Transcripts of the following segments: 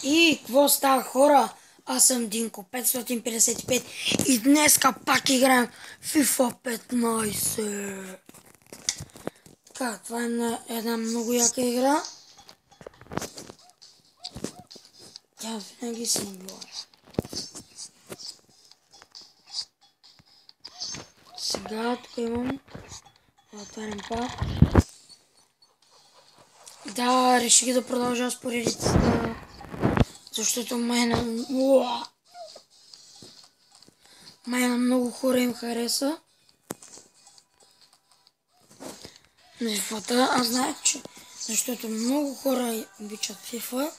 И какво става, хора? Аз съм Динко 555 и днеска пак играем FIFA 15. Така, това е една много яка игра. Тя винаги си била. Сега тук имам да отварям пак. Да, реших да продължа с поредицата, защото майна много хора им хареса на FIFA-та. Аз знаех, че защото много хора обичат FIFA,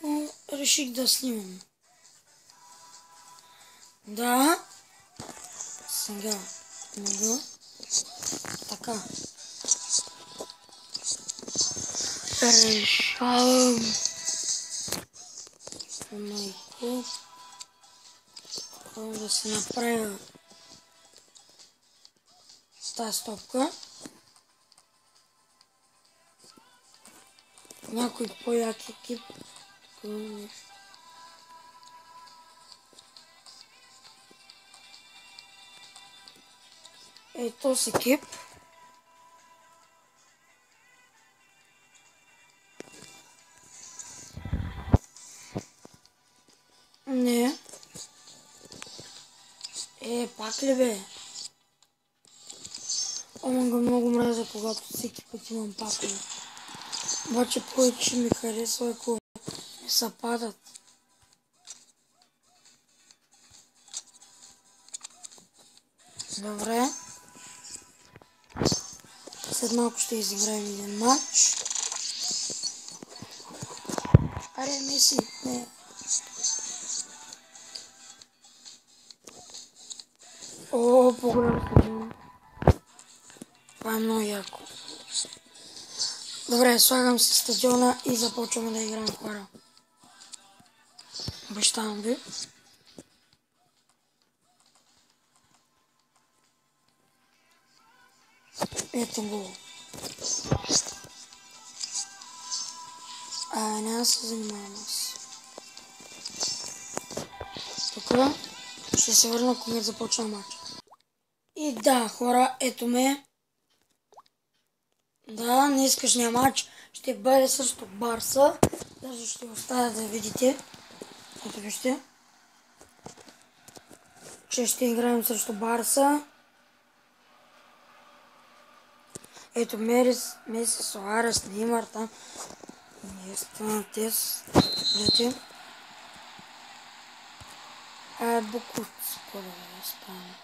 но реших да снимам. Да, сега мога така. Решавам майко да се направя тази стопка. Някой по-як екип. Ето с екип. Не. Пак ли бе? Омага много мразя, когато всеки път имам пакове. Обаче повече ми харесва, ако не се падат. Добре. След малко ще изиграем един матч. Аре, Меси, не. О, по-голям стадион. Това е много яко. Добре, слагам си стадиона и започваме да играем, хора. Обещавам ви. Ето го. Няма да се занимавам аз. Тук ще се върна, когато започна матча. И да, хора, ето ме. Да, днескашния матч ще бъде също Барса. Даже ще оставя да видите. Ето вижте. Че ще играем срещу Барса. Ето Меси, Суарес, Неймар там. Естествено, тез. Видите. Букуцко да стане.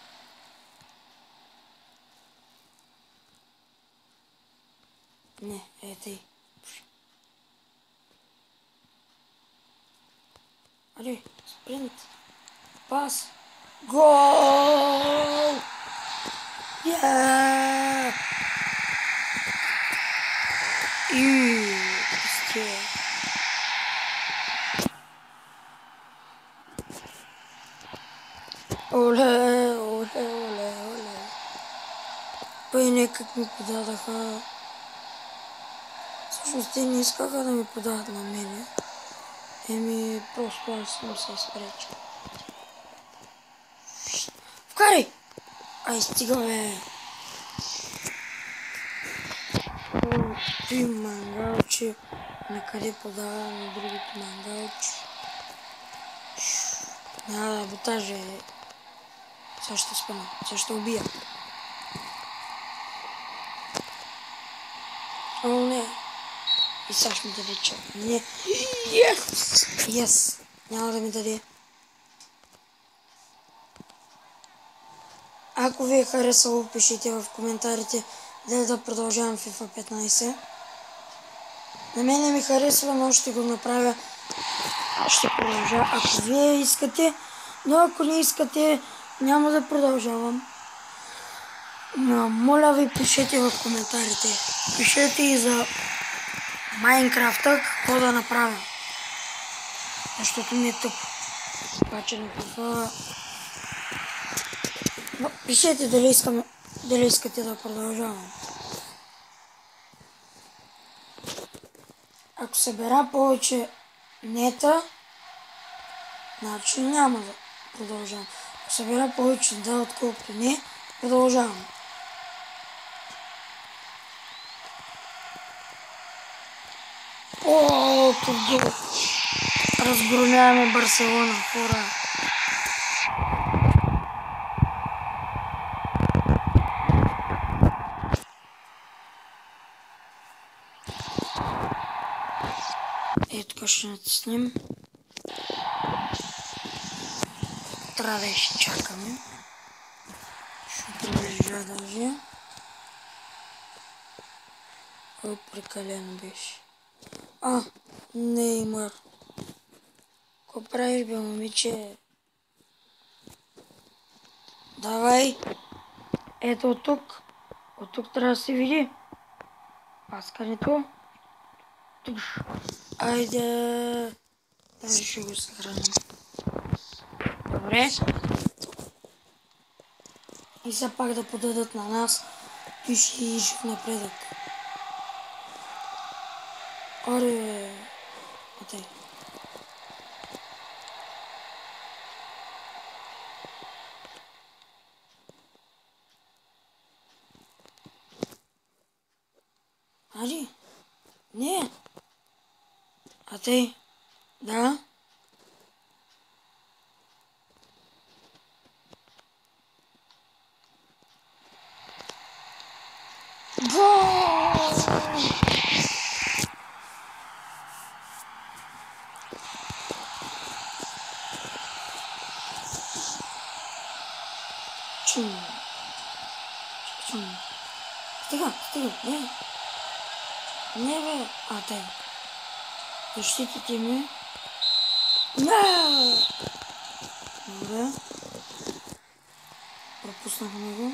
Не, ей. Аре, спринт. Пас. Гол! Yeah! Сте. Оле, оле, оле, оле. Пъй как ми подадаха. Всъщност те не искаха да ми подадат на мене. Просто аз съм се изпречил. Вкарай! Ай, стига, бе! Ти мангалче. Накъде подава на другото мангалче. Няма да ботаже. Сега ще спъна. Сега ще убия. О, не. И сега ще ми даде чак. Не. Yes! Няма да ми даде. Ако ви е харесало, пишете в коментарите дали да продължавам FIFA 15. На мене ми харесва, но ще го направя. Ще продължа, ако вие искате. Но ако не искате, няма да продължавам. Но моля ви, пишете в коментарите. Пишете и за Майнкрафта какво да направя. Защото ми е тъпо. Обаче на FIFA. Но пишете дали искате да продължавам. Ако събера повече Нета. Значи няма да продължавам. Ако събера повече да, отколкото не, продължавам. О, тук гол. Разгромяваме Барселона, хора. Ето тук ще натиснем. Трябва да изчакаме. Ще прилежа даже. Ой, прекалено беше. Неймар. Ко правиш, бе, момиче? Давай. Ето от тук. От тук трябва да се види. Паскането. Тук. Айде. Даже ще го съхраним. Добре. И все пак да подадат на нас. Той ще и жив напредък. Оре. Отай. Ари? Не. А тъй? Да? Гол! Чум. Чум. Стига, не. Не, бе. Тъй. Защитите ми. Не! Добре. Пропуснахме го.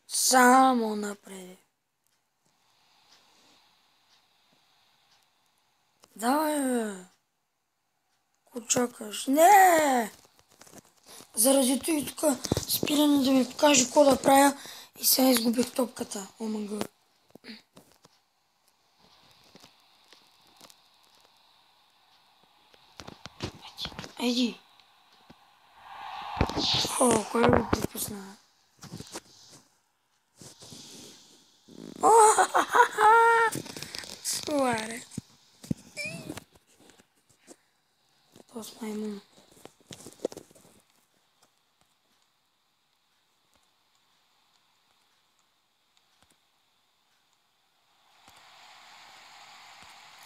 Само напред. Давай, бе. Ко чакаш? Не! Заради той тук спиране да ми покаже какво да правя и сега изгубих топката. Омага. Айди. Кой го пропусна? Суаре. То с маймун.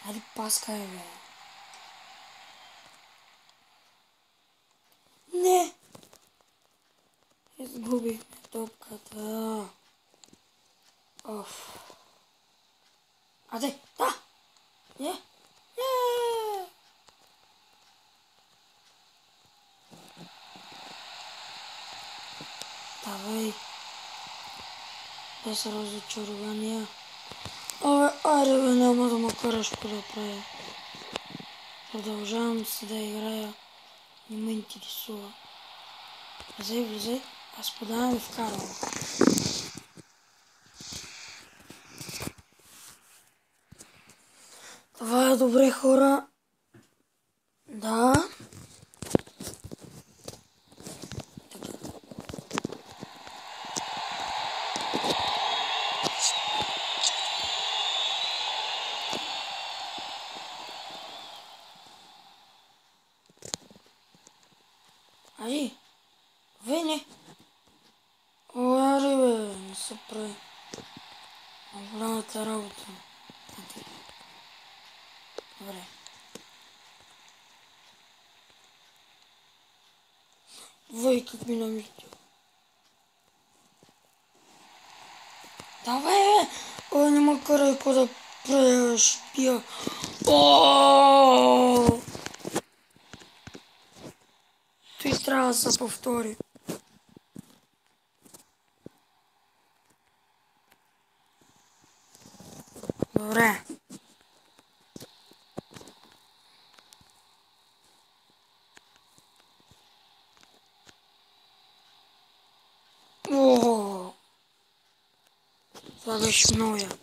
Айде паска, бе. Не! Изгубихме топката. Оф. Да! Не! Не! Давай. Без разочарования. Аре, бе, няма да ме караш какво да правя. Продължавам си да играя. Не ме интересува. Влизай. Аз подавам и вкарвам. Това е добре, хора. Да. Ари, не. Ари, бе, не се прави. Голямата работа. Добре. Как ми намирате. Давай, бе! Не ме карай какво да правя, ще пия. Той трябва да се повтори. Добре. Това беше много яко.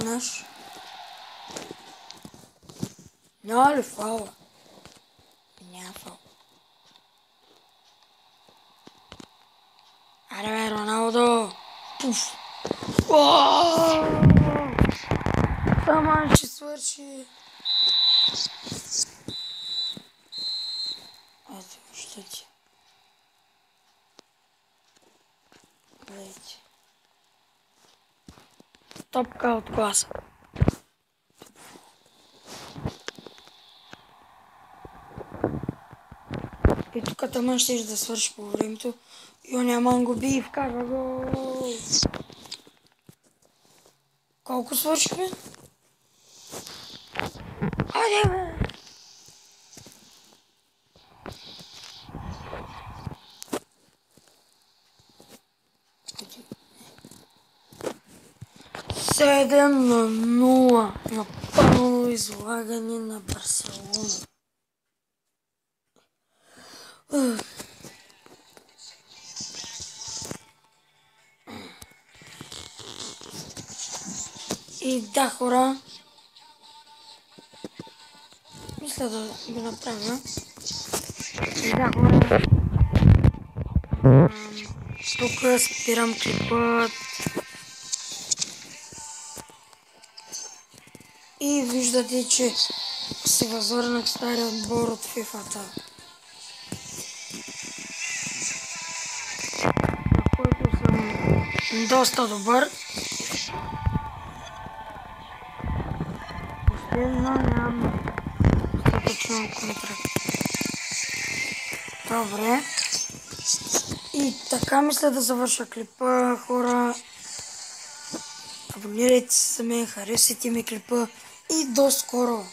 Наш. Няма ли фаула? Няма фаула. Аре бе, Роналдо! Пуф! Таман ще свърши. Ето, ще ти. Гледайте. Топка от класа. И тук Таман ще да свърши по времето. Йоня Ман го би и вкарва гол. Колко свършихме? Айде бе! Седем на 0 на пълно излагане на Барселона. И да, хора, мисля да го направя. И да, хора, тук спирам клипът. И виждате, че се възвърнах стария отбор от FIFA-та, на който съм доста добър. Последно нямам достатъчно контракт. Добре. И така мисля да завърша клипа, хора. Абонирайте се за мен, харесайте ми клипа и до скоро!